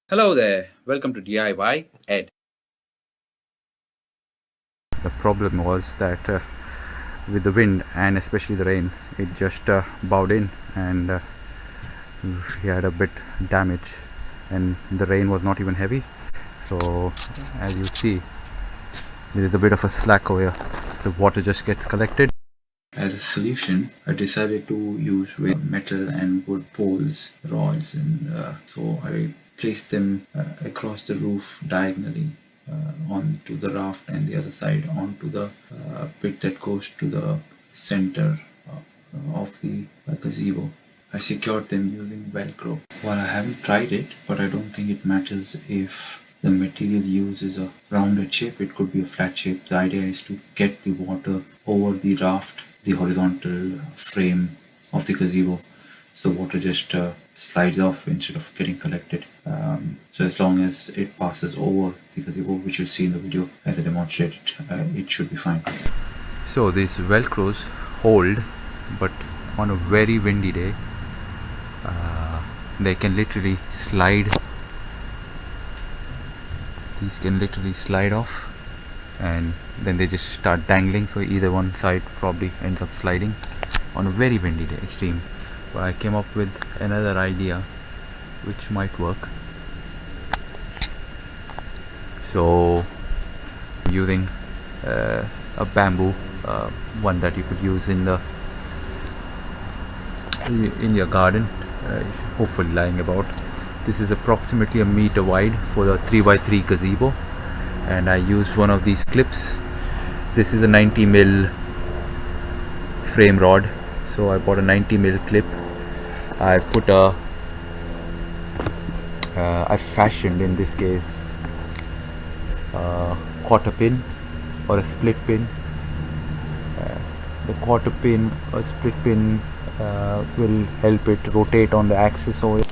Hello there, welcome to DIY Ed. The problem was that with the wind and especially the rain, it just bowed in and we had a bit damage, and the rain was not even heavy. So as you see, there is a bit of a slack over here, so water just gets collected. As a solution, I decided to use with metal and wood poles, rods, and so I placed them across the roof diagonally onto the raft and the other side onto the bit that goes to the center of the gazebo. I secured them using Velcro. Well, I haven't tried it, but I don't think it matters if the material used is a rounded shape. It could be a flat shape. The idea is to get the water over the raft, the horizontal frame of the gazebo, so water just slides off instead of getting collected. So as long as it passes over the gazebo, which you'll see in the video as I demonstrated, it should be fine. So these velcros hold, but on a very windy day they can literally slide. These can literally slide off and then they just start dangling, so either one side probably ends up sliding on a very windy day, extreme. But I came up with another idea which might work. So using a bamboo, one that you could use in your garden, hopefully lying about. This is approximately a meter wide for the 3x3 gazebo, and I used one of these clips. This is a 90mm frame rod, so I bought a 90mm clip. I put I fashioned in this case a quarter pin or a split pin. The quarter pin or split pin will help it rotate on the axis over.